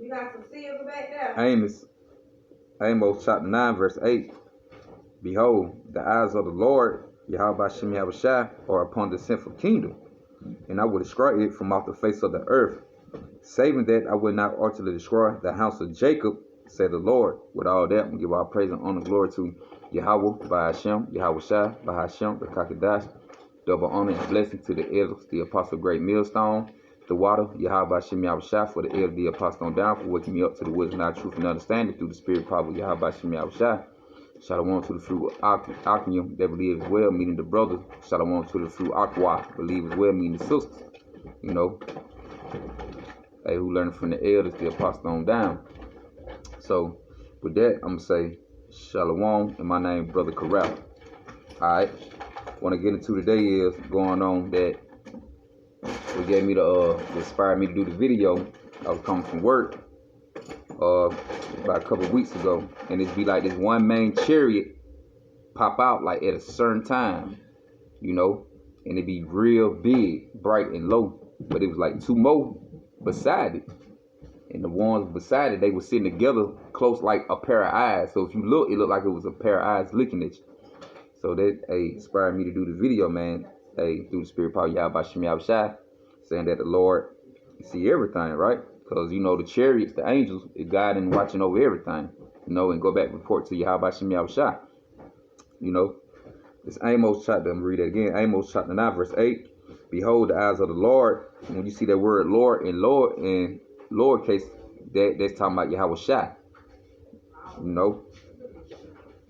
You got some silver back there. Amos chapter 9, verse 8. Behold, the eyes of the Lord, Yahawah Bahasham Yahawashi, are upon the sinful kingdom, and I will destroy it from off the face of the earth, saving that I will not utterly destroy the house of Jacob, said the Lord. With all that, we give our praise and honor and glory to Yahawah Bahasham Yahawashi, Bahasham, the Kakadash. Double honor and blessing to the elders, the apostle great millstone, the water, Yahawah Bahasham Yahawashi, for the elder, the apostle on down, for waking me up to the wisdom, knowledge, truth, and understanding through the spirit power of Yahawah Bahasham Yahawashi. Shalom to the fruit of Akim that believe as well, meaning the brothers. Shalom to the fruit Aqua, believe as well, meaning the sisters. You know, hey, who learned from the elders, the apostle on down. So, with that, I'm going to say Shalom, and my name Brother Corral. Alright, what I get into today is going on that what gave me the inspired me to do the video. I was coming from work about a couple of weeks ago, and it'd be like this one main chariot pop out like at a certain time, you know, and it'd be real big, bright and low, but it was like two more beside it, and the ones beside it, they were sitting together close like a pair of eyes. So if you look, it looked like it was a pair of eyes looking at you. So that inspired me to do the video, man. Through the spirit power Yahawah Bahasham Yahawashi, saying that the Lord see everything, right? Because, you know, the chariots, the angels, is guiding and watching over everything, you know, and go back and report to Yahawah Bahasham Yahawashi. You know, it's Amos chapter, I'm going to read that again. Amos chapter 9, verse 8. Behold, the eyes of the Lord. And when you see that word Lord in lowercase, that's talking about Yahawashi. You know,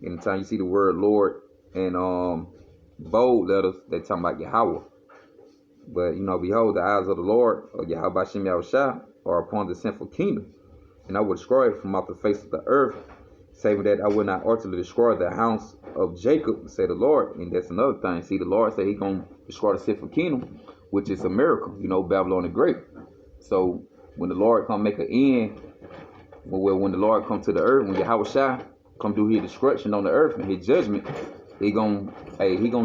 anytime you see the word Lord in bold letters, that's talking about Yahawah. But, you know, behold, the eyes of the Lord, or Yahawah Bahasham Yahawashi, are upon the sinful kingdom, and I will destroy it from off the face of the earth, saving that I will not utterly destroy the house of Jacob, say the Lord. And that's another thing. See, the Lord said He's going to destroy the sinful kingdom, which is a miracle, you know, Babylon the Great. So when the Lord come make an end, when the Lord come to the earth, when Yahawashi come do His destruction on the earth and His judgment, He gonna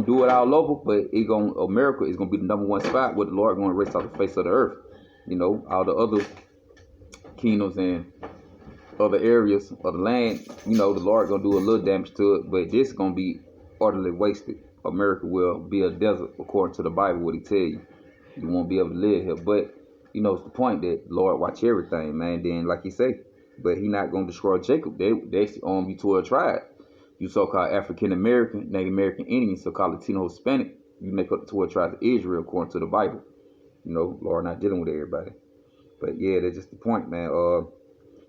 do it all over, but a miracle is gonna be the number one spot where the Lord gonna erase off the face of the earth. You know, all the other kingdoms and other areas of the land, you know, the Lord gonna do a little damage to it, but this is gonna be utterly wasted. America will be a desert according to the Bible, what He tell you. You won't be able to live here. But, you know, it's the point that the Lord watch everything, man. Then, like He say, but He not gonna destroy Jacob. That's on be 12 tribes. You so-called African American, Native American Indians, so-called Latino, Hispanic, you make up the 12 tribes of Israel according to the Bible. You know, Lord not dealing with everybody. But yeah, that's just the point, man.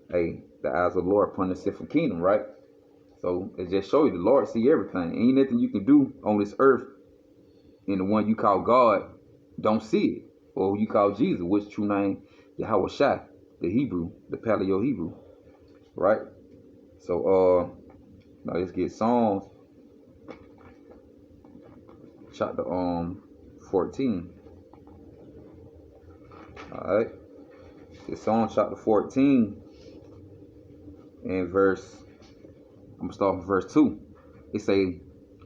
The eyes of the Lord upon the sinful kingdom, right? So it just shows you the Lord see everything. Ain't nothing you can do on this earth, and the one you call God don't see it. Or who you call Jesus, which true name Yahawashi, the Hebrew, the Paleo Hebrew. Right? So now let's get Psalms chapter 14. Alright. It's Psalms chapter 14 and I'm gonna start from verse 2. It say,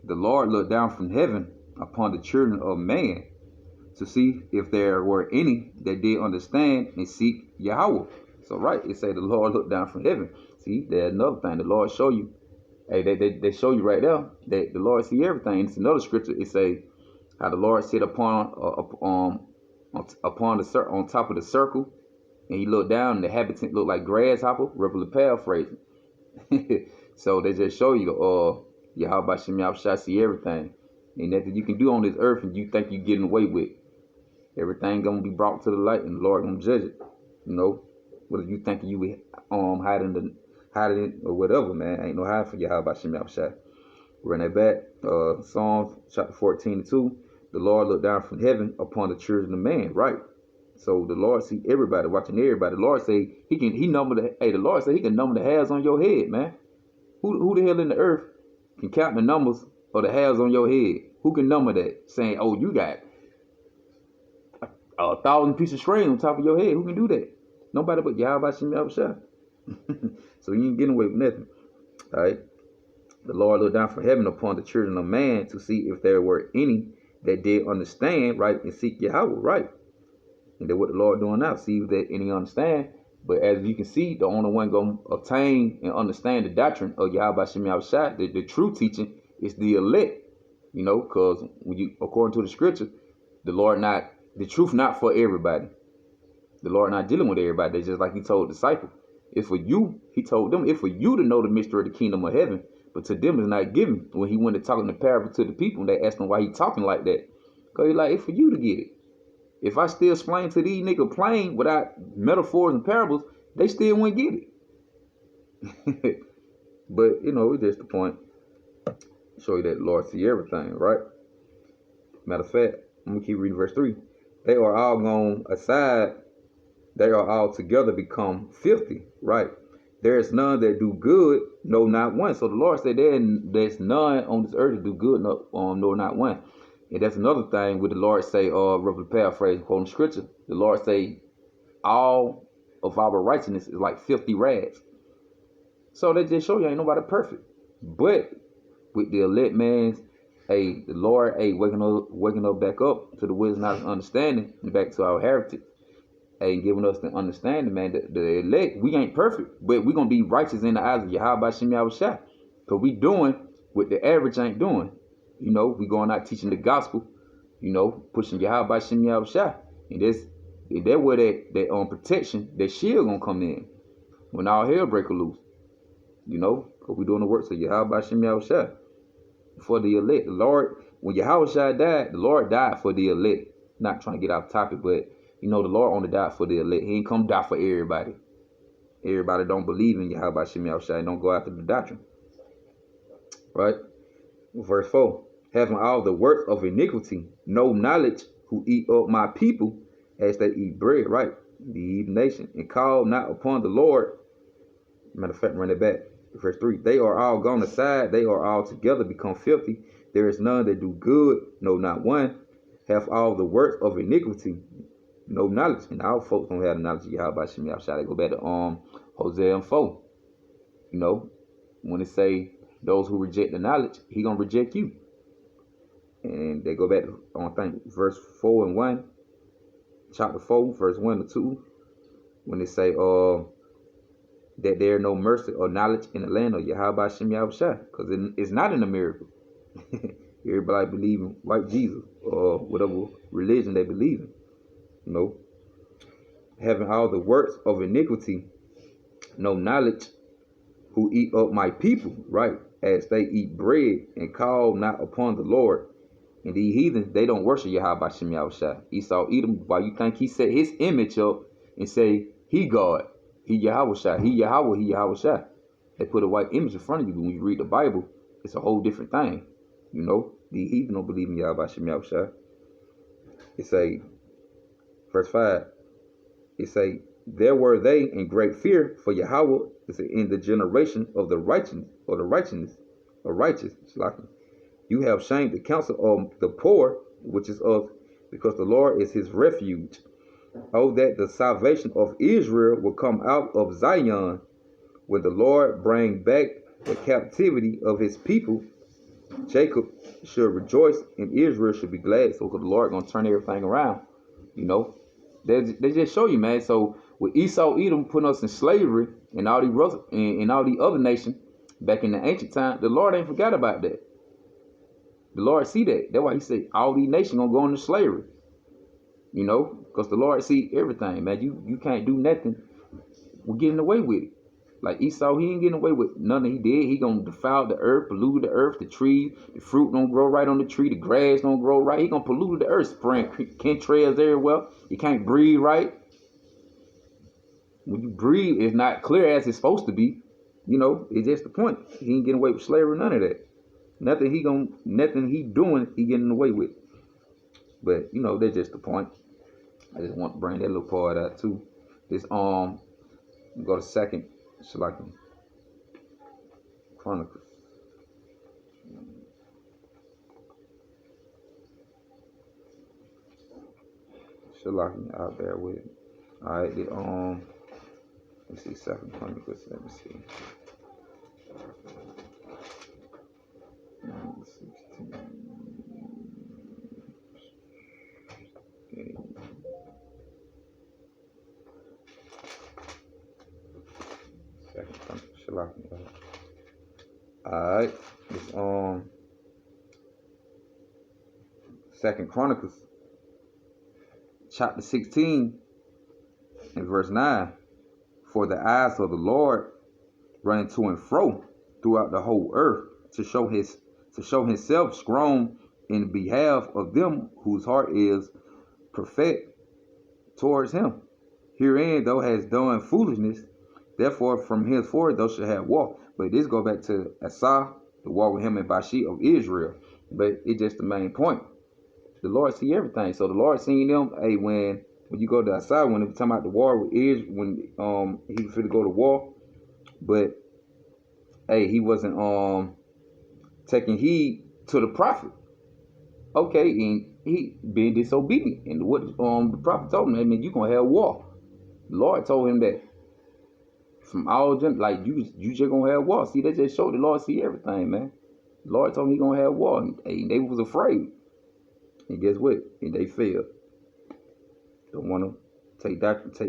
the Lord looked down from heaven upon the children of man to see if there were any that did understand and seek Yahawah. So right, it say the Lord looked down from heaven. See, there's another thing. The Lord show you. Hey, they show you right there that the Lord see everything. It's another scripture. It say how the Lord sit on top of the circle, and He looked down, and the inhabitant looked like grasshopper. Roughly paraphrasing. So they just show you, Yahawah Bahasham Yahawashi see everything. Ain't nothing you can do on this earth and you think you're getting away with. Everything gonna be brought to the light, and the Lord gonna judge it. You know, whether you think you be hiding it or whatever, man. Ain't no hiding for Yahawah Bahasham Yahawashi. Run that back. Psalms chapter 14:2. The Lord looked down from heaven upon the children of man. Right. So the Lord see everybody, watching everybody. The Lord say the Lord say He can number the hairs on your head, man. Who the hell in the earth can count the numbers of the hairs on your head? Who can number that? Saying, oh, you got 1,000 pieces of string on top of your head. Who can do that? Nobody but Yahawah Bahasham Yahawashi. So you ain't getting away with nothing. All right. The Lord looked down from heaven upon the children of man to see if there were any that did understand, right, and seek Yahawah, right. And then what the Lord doing now? See if there any understand. But as you can see, the only one going to obtain and understand the doctrine of Yahawah Bahasham Yahawashi, the true teaching, is the elect. Because when you, according to the scripture, the truth not for everybody. The Lord not dealing with everybody. It's just like he told disciples. It's for you, he told them, it's for you to know the mystery of the kingdom of heaven. But to them it's not given. When he went to talking the parable to the people, they asked him why he talking like that. Because he's like, it's for you to get it. If I still explain to these niggas plain without metaphors and parables, they still wouldn't get it. But, it's just the point. Show you that the Lord see everything, right? Matter of fact, I'm going to keep reading verse 3. They are all gone aside. They are all together become filthy, right? There is none that do good, no, not one. So the Lord said there's none on this earth that do good, no, not one. And that's another thing with the Lord say, roughly paraphrase, quoting scripture, the Lord say, all of our righteousness is like filthy rags. So they just show you ain't nobody perfect. But with the elect man's, the Lord, waking up back up to the wisdom, knowledge, and understanding, and back to our heritage. Giving us the understanding, man, that the elect, we ain't perfect, but we're going to be righteous in the eyes of Yahawah Bahasham Yahawashi. Because we doing what the average ain't doing. We going out teaching the gospel, pushing Yahawah Bahasham Yahawashi. And that's where that protection, that shield going to come in when all hell break loose. Because we doing the works of Yahawah Bahasham Yahawashi for the elect. The Lord, when Yahawashi died, the Lord died for the elect. Not trying to get off topic, but the Lord only died for the elect. He ain't come die for everybody. Everybody don't believe in Yahawah Bahasham Yahawashi and don't go after the doctrine. Right? Verse 4. Having all the works of iniquity, no knowledge, who eat up my people as they eat bread, right? The heathen nation. And call not upon the Lord. Matter of fact, run it back. Verse 3. They are all gone aside. They are all together become filthy. There is none that do good, no, not one. Have all the works of iniquity, no knowledge. And our folks don't have the knowledge of Yahawah Bahasham Yahawashi. They go back to Hosea 4. When it say those who reject the knowledge, he gonna reject you. And they go back to verse 4 and 1, chapter 4, verse 1 to 2, when they say that there is no mercy or knowledge in the land of Yahawah Bahasham Yahawashi, because it's not in America. Everybody believing like Jesus or whatever religion they believe in. Having all the works of iniquity, no knowledge, who eat up my people, right, as they eat bread, and call not upon the Lord. And the heathen, they don't worship Yahawah Bahasham Yahawashi. Esau, Edom, why you think he set his image up and say, he God, he Yahawashi, he Yahweh, he Yahawashi. They put a white image in front of you. When you read the Bible, it's a whole different thing. The heathen don't believe in Yahawah Bahasham Yahawashi. It say, verse 5, it say, there were they in great fear for Yahweh in the generation of the righteousness, or the righteous. You have shamed the counsel of the poor, which is of, because the Lord is his refuge. Oh, that the salvation of Israel will come out of Zion, when the Lord bring back the captivity of his people. Jacob should rejoice and Israel should be glad. So the Lord gonna turn everything around. They just show you, man. So with Esau, Edom putting us in slavery and all the other nations back in the ancient time, the Lord ain't forgot about that. The Lord see that. That's why he said all these nations gonna go into slavery. Because the Lord see everything, man. You can't do nothing. We're getting away with it. Like Esau, he ain't getting away with nothing he did. He gonna defile the earth, pollute the earth, the trees, the fruit don't grow right on the tree, the grass don't grow right. He gonna pollute the earth, spraying chemtrails everywhere. You can't breathe right. When you breathe, it's not clear as it's supposed to be. It's just the point. He ain't getting away with slavery, none of that. Nothing he doing, he getting away with. But that's just the point. I just want to bring that little part out too. This go to 2 Chronicles. I'll bear with it. Alright, let's see, 2 Chronicles, let me see. 16. Okay. Second Chronicles, Shalaki. Alright. It's Second Chronicles, chapter 16 and verse 9. For the eyes of the Lord running to and fro throughout the whole earth to show himself strong in behalf of them whose heart is perfect towards him. Herein thou hast done foolishness, therefore from henceforth thou shalt have war. But this go back to Asa, the war with him and Bashi of Israel. But it's just the main point. The Lord see everything. So the Lord seen them. Hey, when you go to Asa, when they were talking about the war with Israel, when he was finna go to war, but hey, he wasn't taking heed to the prophet. Okay, and he being disobedient. And what the prophet told him, I mean, you gonna have war. The Lord told him that from all like you just gonna have war. See, that just showed the Lord see everything, man. The Lord told him he gonna have war, and they was afraid. And guess what? And they failed. Don't want to take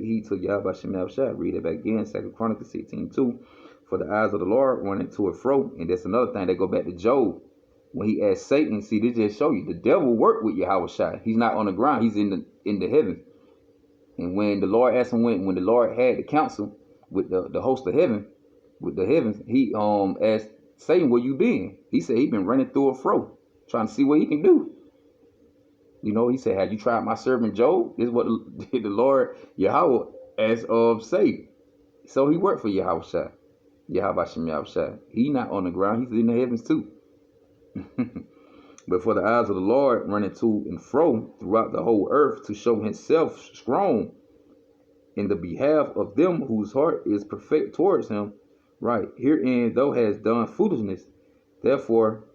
heed to Yahawah Bahasham Yahawashi. Read it back again, 2 Chronicles 16:2. For the eyes of the Lord running to and fro. And that's another thing. They go back to Job. When he asked Satan, see, this just show you the devil worked with Yahawashi. He's not on the ground, he's in the heavens. And when the Lord asked him, when the Lord had the council with the host of heaven, with the heavens, he asked Satan, where you been? He said he been running through and fro, trying to see what he can do. You know, he said, have you tried my servant Job? This is what the Lord Yahawah asked of Satan. So he worked for Yahawah Bahasham Yahawashi. He not on the ground, he's in the heavens too. But for the eyes of the Lord running to and fro throughout the whole earth to show himself strong in the behalf of them whose heart is perfect towards him. Right. Herein thou hast done foolishness. Therefore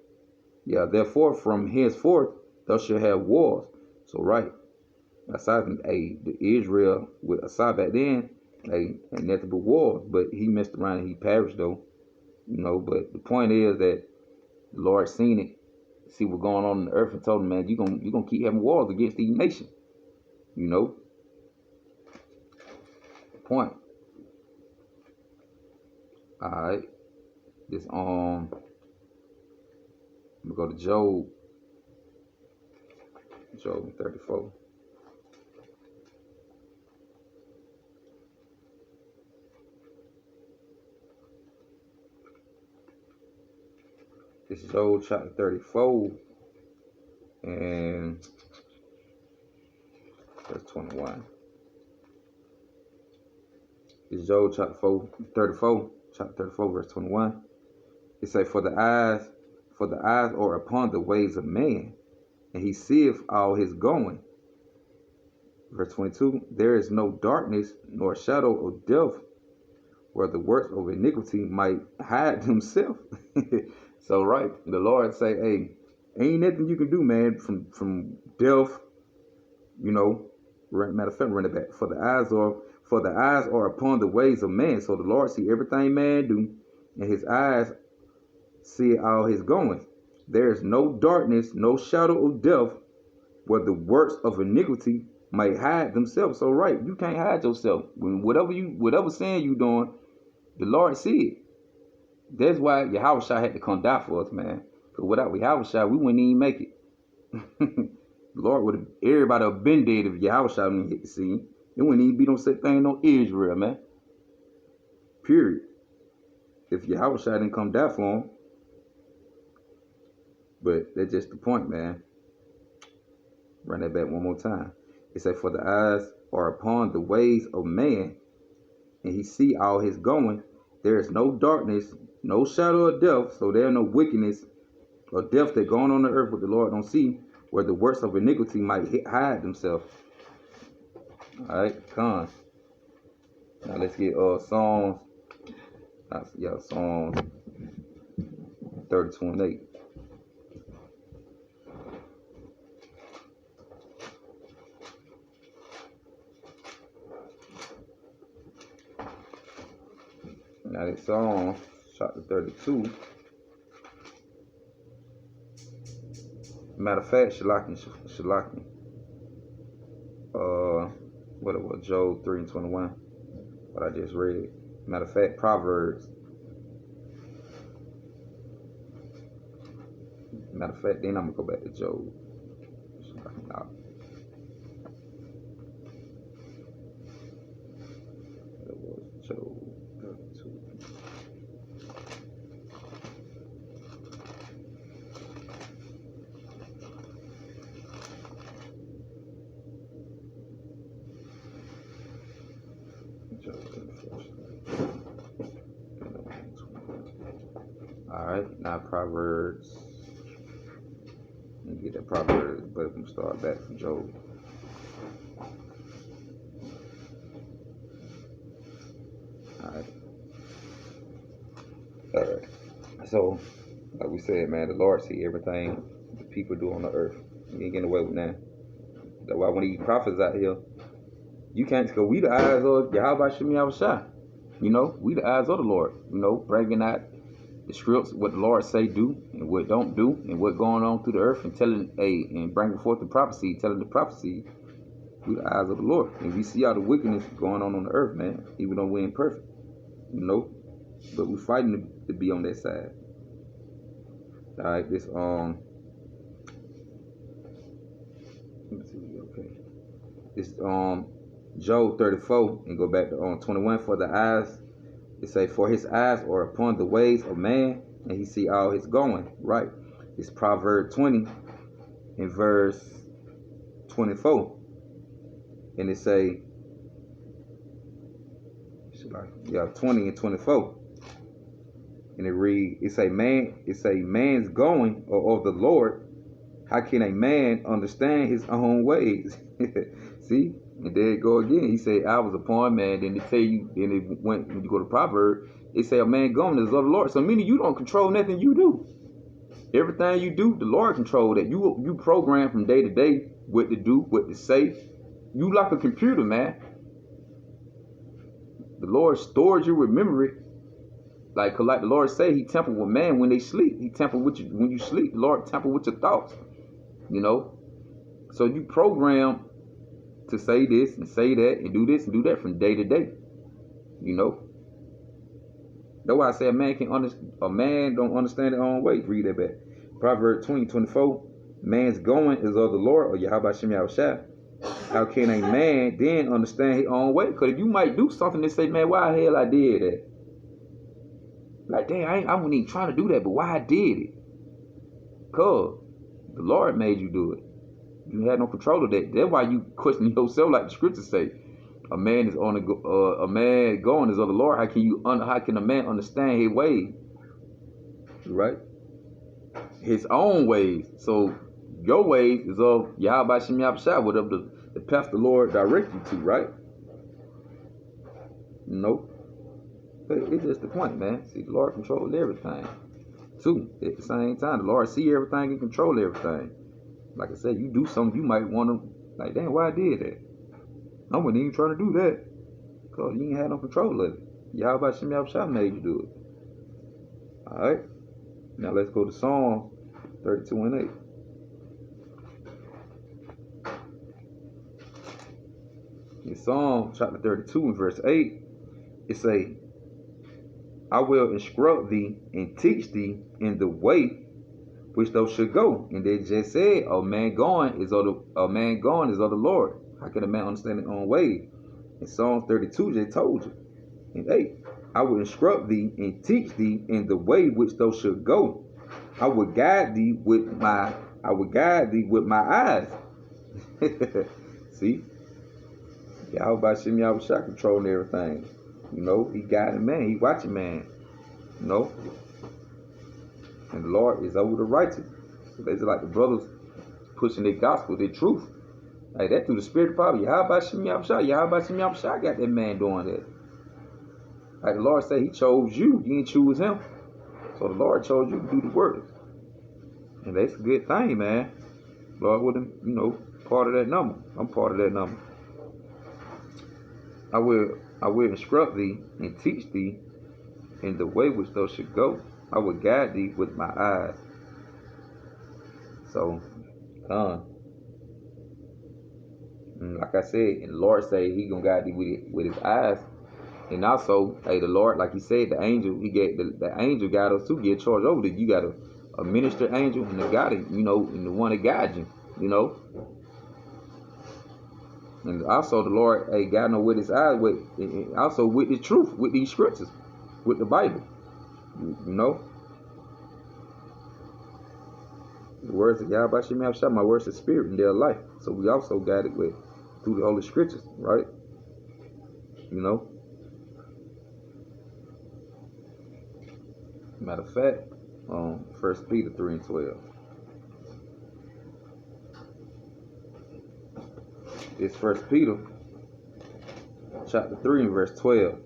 from henceforth thou shalt have wars. So right. Aside the Israel with Asa back then, ain't nothing but wars. But he messed around and he perished though. You know, but the point is that the Lord seen it, see what's going on the earth, and told him, man, you're gonna keep having wars against these nations. You know? Point. Alright. This I'm gonna go to Job 34. This is Job chapter 34 and verse 21. This is Job chapter 34, verse 21. It says, For the eyes are upon the ways of man, and he seeth all his going. Verse 22, there is no darkness nor shadow of death where the works of iniquity might hide himself. So right, the Lord say, hey, ain't nothing you can do, man, from death, you know. Matter of fact, run it back. For the eyes are upon the ways of man. So the Lord see everything man do, and his eyes see all his goings. There is no darkness, no shadow of death where the works of iniquity might hide themselves. So right, you can't hide yourself. When whatever sin you doing, the Lord see it. That's why Yahawashi had to come die for us, man. Because without Yahawashi, we wouldn't even make it. The Lord everybody would have been dead if Yahawashi didn't hit the scene. It wouldn't even be no such thing on Israel, man. Period. If Yahawashi didn't come die for him. But that's just the point, man. Run that back one more time. It says, for the eyes are upon the ways of man, and he see all his going. There is no darkness, no shadow of death, so there is no wickedness or death that going on the earth what the Lord don't see, where the works of iniquity might hide themselves. Alright, con. Now let's get Psalms. Psalms 32 and 8. Now this Psalm chapter 32. Matter of fact, Shalaki. What it was, Job 3 and 21. What I just read. Matter of fact, Proverbs. Matter of fact, then I'm gonna go back to Job. That was Job 32. Alright, now Proverbs. Let me get that Proverbs, but I'm gonna start back from Job. Alright. So, like we said, man, the Lord see everything the people do on the earth. You ain't getting away with that. That's why when these prophets out here, you can't go, we the eyes of Yahawah Bahasham Yahawashi. You know, we the eyes of the Lord. You know, bringing out the scripts, what the Lord say do and what don't do, and what going on through the earth, and telling, and bringing forth the prophecy, telling the prophecy. We the eyes of the Lord, and we see all the wickedness going on the earth, man. Even though we ain't perfect, you know, but we fighting to be on that side. All right, this let me see, okay, this Job 34, and go back to 21. For the eyes, it say, for his eyes are upon the ways of man, and he see all his going. Right. It's Proverbs 20 in verse 24, and it say, 20 and 24, and it read, it say man's going or of the Lord. How can a man understand his own ways? See, and there it go again. He said, I was upon man. Then they tell you, then it went, when you go to Proverbs, it say a man going is of the Lord. So meaning you don't control nothing you do. Everything you do, the Lord control that. You program from day to day what to do, what to say. You like a computer, man. The Lord stored you with memory. Like the Lord say, he tempered with man when they sleep. He tempered with you when you sleep. The Lord tempered with your thoughts. You know, so you program to say this and say that and do this and do that from day to day. You know, that's why I say a man don't understand their own way. Read that back. Proverbs 20:24. Man's going is of the Lord, or Yahawah Bahasham Yahawashi. How can a man then understand his own way? Because you might do something and say, man, why the hell I did that? Like, dang, I wasn't even trying to do that, but why I did it? Cause the Lord made you do it. You had no control of that. That's why you question yourself, like the scriptures say. A man is on a man going is of the Lord. How can a man understand his ways? Right? His own ways. So your ways is of Yahawah Bahasham Yahawashi, whatever the path the Lord direct you to, right? Nope. But it's just the point, man. See, the Lord controls everything. Too. At the same time, the Lord see everything and control everything. Like I said, you do something, you might want to, like, damn, why I did that? I wasn't even trying to do that. Because you ain't had no control of it. Yahawah Bahasham Yahawashi made you do it. Alright? Now let's go to Psalm 32 and 8. In Psalm chapter 32 and verse 8, it say, I will instruct thee and teach thee in the way which thou should go. And they just said, a man going is of the Lord. How can a man understand his own way? In Psalm 32, they told you. In 8, I will instruct thee and teach thee in the way which thou should go. I will guide thee with my eyes. See? Yahawah Bahasham Yahawashi controlling everything. You know, he guiding man, he watching man. You know? And the Lord is over the righteous. So they just like the brothers pushing their gospel, their truth. Like that through the spirit of power. Yahawah Bahasham Yahawashi. Yahawah Bahasham Yahawashi got that man doing that. Like the Lord said, he chose you. You didn't choose him. So the Lord chose you to do the work. And that's a good thing, man. Lord wouldn't, you know, part of that number. I'm part of that number. I will instruct thee and teach thee in the way which thou should go. I will guide thee with my eyes. So, like I said, and the Lord say he gonna guide thee with his eyes. And also, hey, the Lord, like he said, the angel, the angel got us to get charged over this. You got a minister angel and the God, and the one that guides you. And also the Lord, hey, got with his eyes, and also with the truth, with these scriptures, with the Bible. You know? The words of Yahawah Bahasham Yahawashi, my words of spirit in their life. So we also got it through the Holy Scriptures, right? Matter of fact, 1 Peter 3:12. It's 1 Peter chapter 3 and verse 12.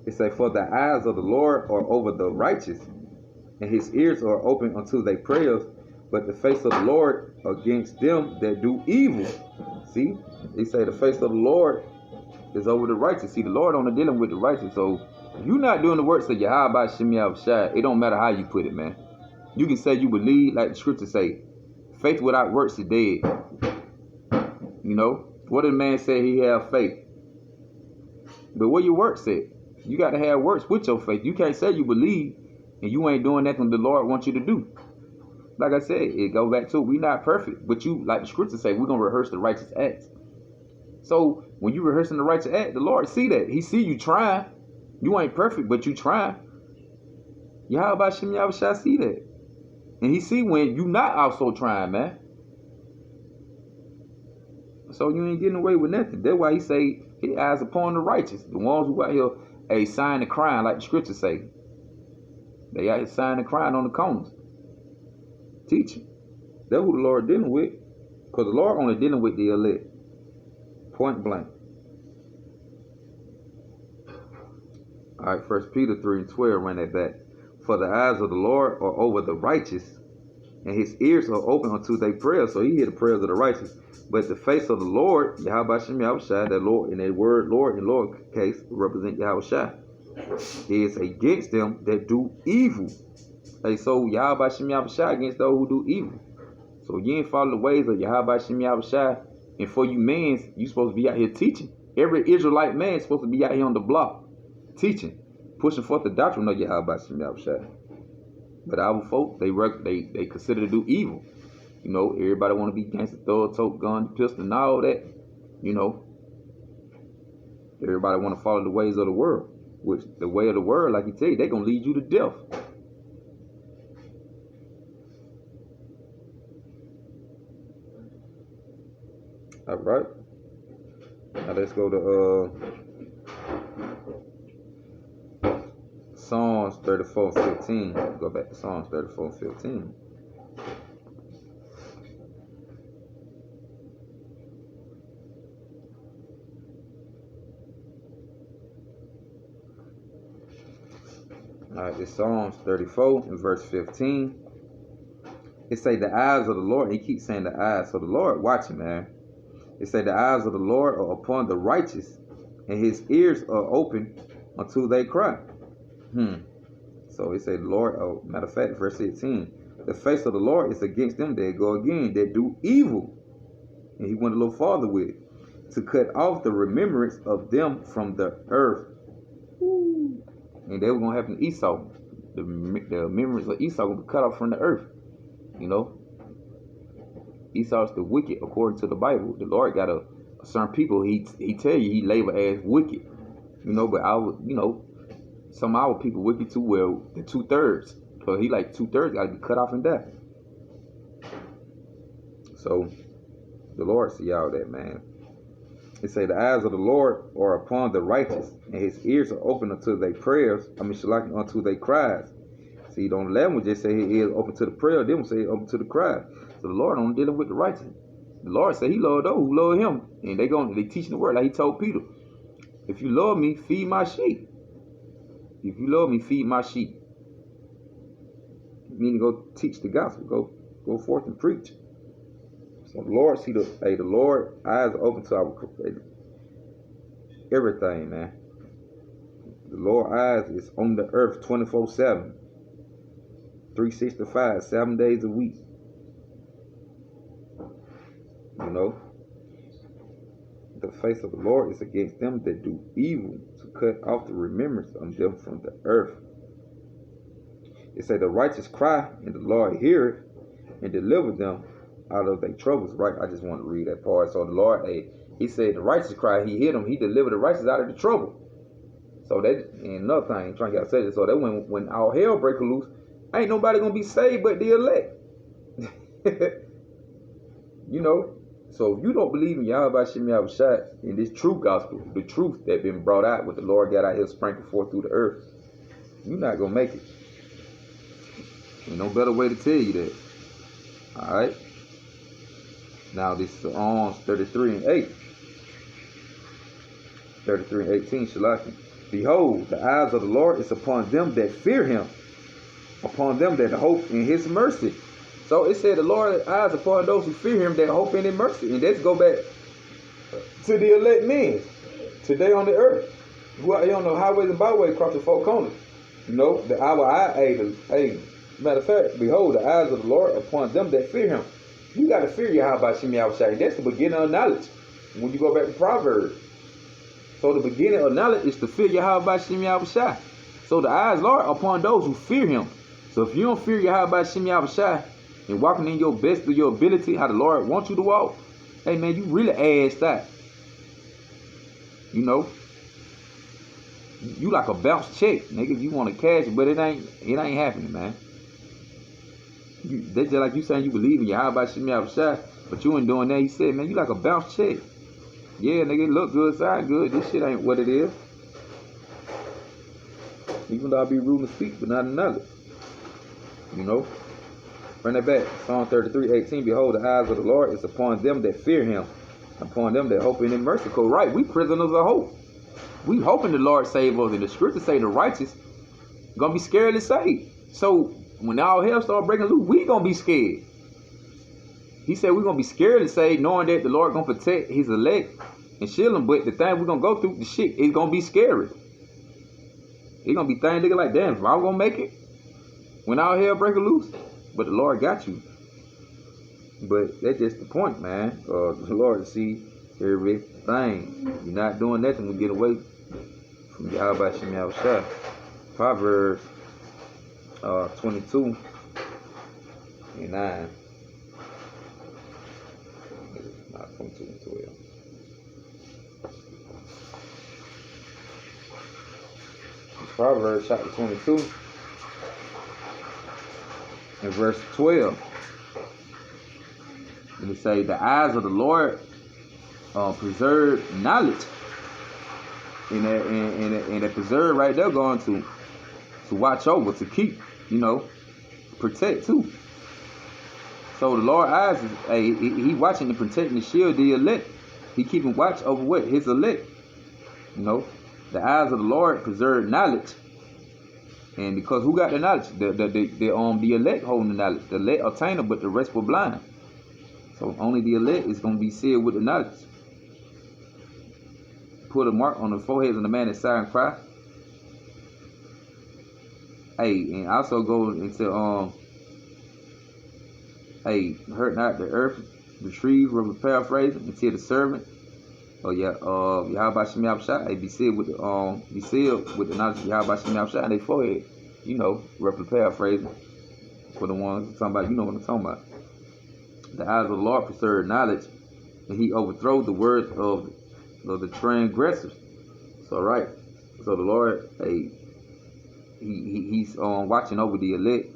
It say, for the eyes of the Lord are over the righteous, and his ears are open unto their prayers, but the face of the Lord against them that do evil. See, they say the face of the Lord is over the righteous. See, the Lord only dealing with the righteous. So if you're not doing the works of Yahawah Bahasham Yahawashi, it don't matter how you put it, man. You can say you believe, like the scriptures say, faith without works is dead. What did man say he have faith? But what your works at? You got to have works with your faith. You can't say you believe and you ain't doing nothing the Lord wants you to do. Like I said, it go back to we not perfect, but you, like the scriptures say, we're gonna rehearse the righteous acts. So when you rehearsing the righteous act, the Lord see that. He see you trying. You ain't perfect, but you trying. Yahawah Bahasham Yahawashi see that. And he see when you not also trying, man. So you ain't getting away with nothing. That's why he say his eyes upon the righteous. The ones who out here, a sign of crying, like the scriptures say. They out here sign of crying on the corners. Teaching. That's who the Lord dealing with. Because the Lord only dealing with the elect. Point blank. Alright, 1 Peter 3:12, run that back. For the eyes of the Lord are over the righteous, and his ears are open unto their prayers. So he hear the prayers of the righteous. But the face of the Lord, Yahawah Bahasham Yahawashi, that Lord, in that word Lord in Lord case, represent Yahawashi, is against them that do evil. Hey, so Yahawah Bahasham Yahawashi against those who do evil. So you ain't follow the ways of Yahawah Bahasham Yahawashi, and for you men, you supposed to be out here teaching. Every Israelite man is supposed to be out here on the block, teaching, pushing forth the doctrine of Yahawah Bahasham Yahawashi. But our folk, they consider to do evil. Everybody want to be gangster, throw a tote, gun, pistol, and all that. Everybody want to follow the ways of the world. Which the way of the world, like you tell you, they gonna lead you to death. All right. Now let's go to Psalms 34:15. Go back to Psalms 34:15. Alright, it's Psalms 34 and verse 15. It say the eyes of the Lord. He keeps saying the eyes. So the Lord watching, man. It say the eyes of the Lord are upon the righteous, and his ears are open until they cry. So it say the Lord, matter of fact, verse 18. The face of the Lord is against them that go again, that do evil. And he went a little farther with it. To cut off the remembrance of them from the earth. And they were going to happen to Esau. The memories of Esau will be cut off from the earth. Esau is the wicked according to the Bible. The Lord got a certain people, he tell you he label as wicked. But some of our people wicked too. Well, the 2/3. So he like 2/3 got to be cut off and die. So the Lord see all that, man. It say the eyes of the Lord are upon the righteous, and his ears are open unto their prayers. Unto their cries. See, on 11 we just say his ears open to the prayer. Then we say open to the cries. So the Lord only dealing with the righteous. The Lord said he loved those who love him, and they teaching the word like he told Peter. If you love me, feed my sheep. If you love me, feed my sheep. Meaning go teach the gospel. Go forth and preach. So the Lord see the Lord eyes are open to our everything, man. The Lord eyes is on the earth 24/7, 365, 7 days a week. the face of the Lord is against them that do evil, to cut off the remembrance of them from the earth. It say the righteous cry, and the Lord heareth, and deliver them out of their troubles. Right? I just want to read that part. So the Lord, he said the righteous cry, he hear them, he delivered the righteous out of the trouble. So that, and another thing, trying to get say this, so that when all hell break loose, ain't nobody gonna be saved but the elect. You know, so if you don't believe in Yahawah Bahasham Yahawashi, in this true gospel, the truth that been brought out, what the Lord got out here sprinkled forth through the earth, you're not gonna make it. Ain't no better way to tell you that. All right. Now this is Psalms 33 and 8. 33 and 18, Shalaki. Behold, the eyes of the Lord is upon them that fear him, upon them that hope in his mercy. So it said the Lord's eyes upon those who fear him that hope in his mercy. And let's go back to the elect men today on the earth, who are on the highways and byways across the four corners. You know, matter of fact, behold, the eyes of the Lord upon them that fear him. You got to fear Yahawah Bahasham Yahawashi. That's the beginning of knowledge. When you go back to Proverbs. So the beginning of knowledge is to fear Yahawah Bahasham Yahawashi. So the eyes, Lord, upon those who fear him. So if you don't fear Yahawah Bahasham Yahawashi and walking in your best of your ability, how the Lord wants you to walk, hey man, you really assed out. You know, you like a bounce check, nigga. You want to cash it, but it ain't happening, man. That's just like you saying you believe in Yahawah Bahasham Yahawashi, but you ain't doing that. He said, man, you like a bounce check. Yeah, nigga, it look good, sound good. This shit ain't what it is. Even though I be rude to speak, but not another. You know? Bring that back. Psalm 33:18. Behold, the eyes of the Lord is upon them that fear him, upon them that hope in his mercy. Cause right, we prisoners of hope. We hoping the Lord save us. And the scriptures say the righteous gonna be scared to save. So when all hell start breaking loose, we gonna be scared. He said we're gonna be scared to save, knowing that the Lord gonna protect his elect and shield them. But the thing we're gonna go through, the shit is gonna be scary. It's gonna be things looking like, damn, if I'm gonna make it when all hell breaking loose. But the Lord got you. But that's just the point, man. The Lord see everything. You're not doing nothing to get away from Yahawah Bahasham Yahawashi. Proverbs 22 and 9. Not 22 and 12. Proverbs chapter 22 and verse 12. And it say, the eyes of the Lord preserve knowledge. And that preserve right there going to watch over, to keep, you know, protect too. So the Lord's eyes is he watching and protecting the shield the elect. He keeping watch over what? His elect. You know, the eyes of the Lord preserve knowledge. And because who got the knowledge? The elect holding the knowledge. The elect obtain it, but the rest were blind. So only the elect is going to be sealed with the knowledge. Put a mark on the foreheads of the man that sigh and cry. Hey, and also go into hurt not the earth, the trees, we're paraphrasing, until the servant. Yahawah Bahasham Yahawashi, be sealed with the knowledge of Yahawah Bahasham Yahawashi in their forehead. You know, roughly paraphrasing. For the ones talking about, you know what I'm talking about. The eyes of the Lord preserve knowledge, and he overthrows the words of the transgressors. So right. So the Lord, he's watching over the elect,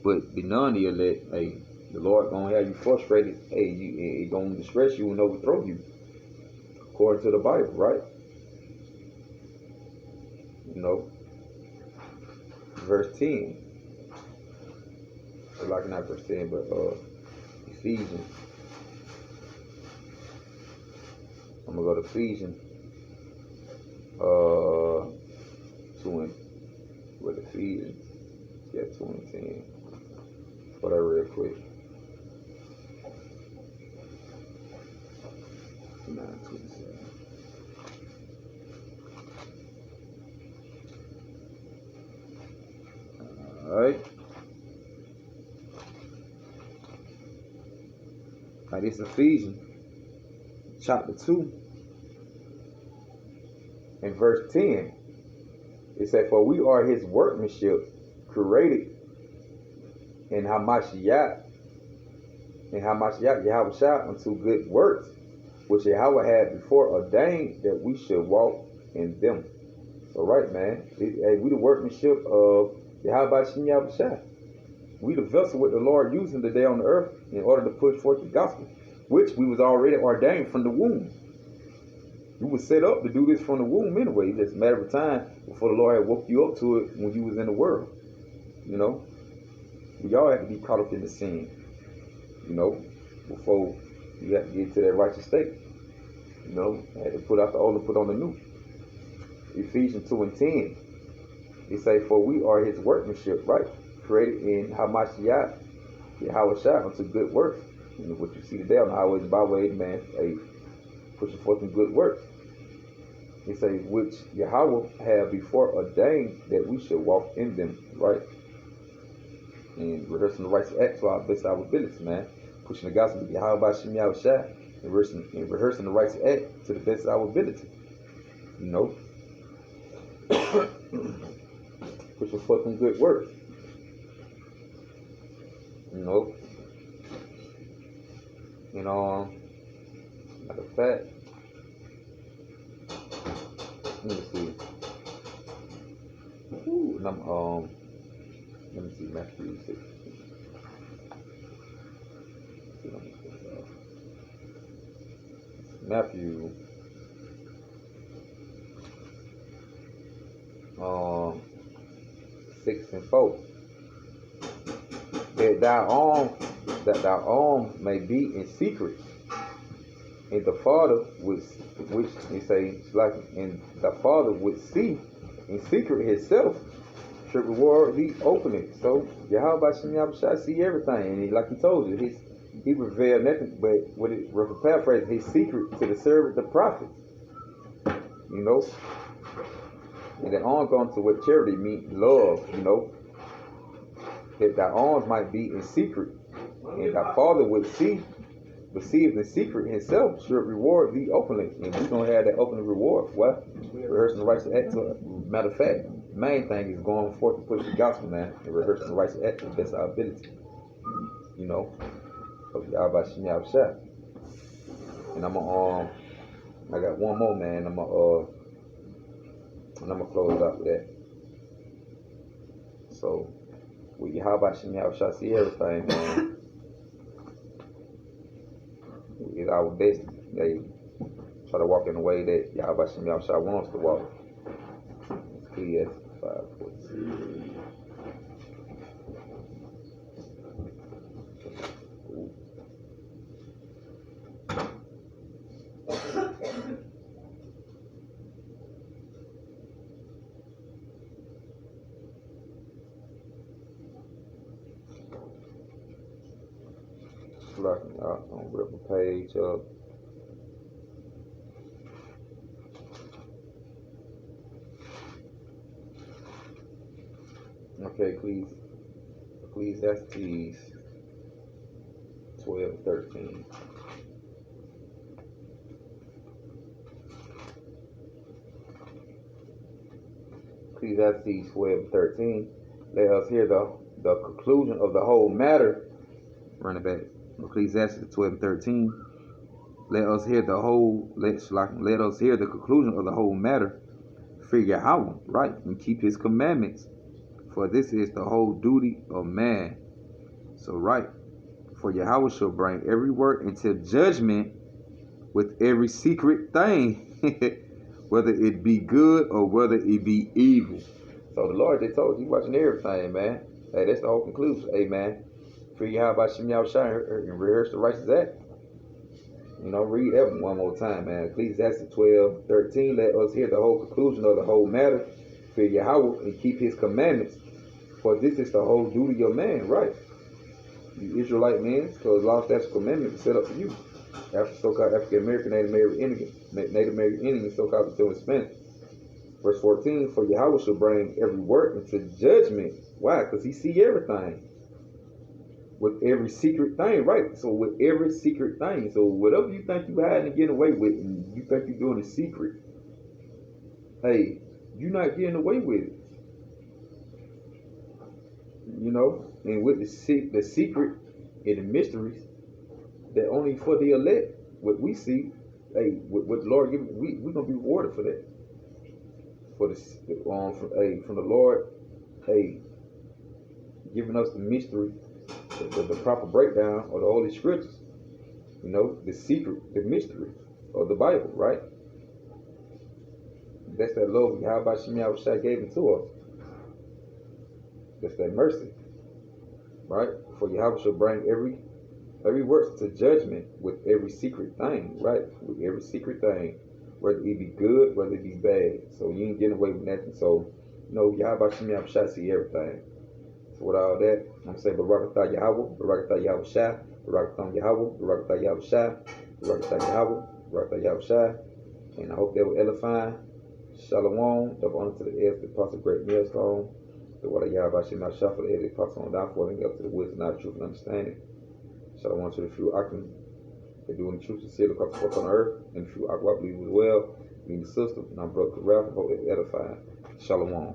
but the non-elect, the Lord gonna have you frustrated. He gonna distress you and overthrow you. According to the Bible, right? You know, verse 10. Like not verse 10, but Ephesians. I'm gonna go to Ephesians 2 and with Ephesians. Yeah, 2 and 10. Whatever real quick. 9:27. Alright. Now this Ephesians chapter 2 In verse 10, it said, for we are his workmanship, created in Hamashiach, Yahawashi unto good works, which Yahawah had before ordained that we should walk in them. So right, man, we the workmanship of Yahawah Bahasham Yahawashi. We the vessel with the Lord using today on the earth in order to push forth the gospel, which we was already ordained from the womb. You was set up to do this from the womb anyway. It's just a matter of time before the Lord had woke you up to it when you was in the world. You know, we all have to be caught up in the sin, you know, before you have to get to that righteous state. You know, I had to put out the old and put on the new. Ephesians 2 and 10, it say, for we are his workmanship, right? Created in Hamashiach, Yahawashi unto good works. You know, what you see today on the highways and byways, man, pushing forth in good works. He say, which Yahawah had before ordained that we should walk in them, right? And rehearsing the righteous act to our best of our ability, man. Pushing the gospel of Yahawah Bahasham Yahawashi and rehearsing the righteous act to the best of our ability. You know? Pushing forth in good works. You know? You know, matter of fact, let me see. Let me see, Matthew 6. Matthew 6 and 4. That thy arm may be in secret, and the Father which he say like, and the Father which see in secret himself should reward thee openly. So Yahawah Bahasham Yahawashi see everything, and like he told you, he revealed nothing but what it paraphrase his secret to the servant, the prophets. You know, and then on going to what charity means, love. You know, that thy arms might be in secret, and thy Father would see, receive in secret himself should reward thee openly. And we're gonna have that open reward. What? Rehearsing the righteous act. Matter of fact, the main thing is going forth to push the gospel, man, and rehearsing the righteous act to the best of our ability. You know, of Yahawah Bahasham Yahawashi. And I'm gonna I got one more, man. I'm gonna close out with that. So with Yahawah Bahasham Yahawashi see everything, man. It's our best. They try to walk in the way that Yahawah Bahasham Yahawashi wants us to walk. Ecclesiastes 5:46. Locking out on rip a page up. Okay, Ecclesiastes 12:13. Ecclesiastes 12:13. Let us hear the conclusion of the whole matter. Run it back. Ecclesiastes 12:13. Let us hear the conclusion of the whole matter. Fear Yahawah, right, and keep his commandments, for this is the whole duty of man. So right, for Yahawah shall bring every work into judgment with every secret thing, whether it be good or whether it be evil. So the Lord, they told you, watching everything, man. Hey, that's the whole conclusion. Amen. Fear Yahawah Bahasham Yahawashi and rehearse the righteous act. You know, read that one more time, man. Ecclesiastes 12:13. Let us hear the whole conclusion of the whole matter. Fear Yahawah and keep his commandments, for this is the whole duty of man, right? You Israelite men, because law, statutes, commandments were set up for you. After so-called African American, Native American Indian, so-called still in Spanish. Verse 14. For Yahawah shall bring every work into judgment. Why? Because he see everything. With every secret thing, right? So with every secret thing. So whatever you think you hiding and getting away with, and you think you're doing is secret, hey, you're not getting away with it. You know, and with the secret and the mysteries that only for the elect, what we see, hey, what the Lord give, we gonna be rewarded for that. For the from the Lord, hey, giving us the mystery, the proper breakdown of the Holy Scriptures. You know, the secret, the mystery of the Bible, right? That's that love Yahawah Bahasham Yahawashi gave it to us. That's that mercy, right? For Yahweh shall bring every work to judgment with every secret thing, right? With every secret thing, whether it be good, whether it be bad. So you ain't getting away with nothing. So, you know, Yahawah Bahasham Yahawashi see everything. So with all that, I'm saying Barakatah Yahawah, Barakatah Yahawashi, Barakatah Yahawah, Barakatah Yahawashi, Barakatah Yahawah, Barakatah Yahawashi. And I hope that was edifying. Shalom, double honor to the heirs, the apostle, great millstone. The water Yahawah Bahasham Yahawashi for the heirs, the apostle on down for them, up to the wisdom, knowledge, truth, and understanding. Shalom to the few Akim. They do in the truth, sincerely, across the forth on earth, and the few Aqua believe as well. Being the sister, and I'm brother Ralph, and hope they edifying. Shalom.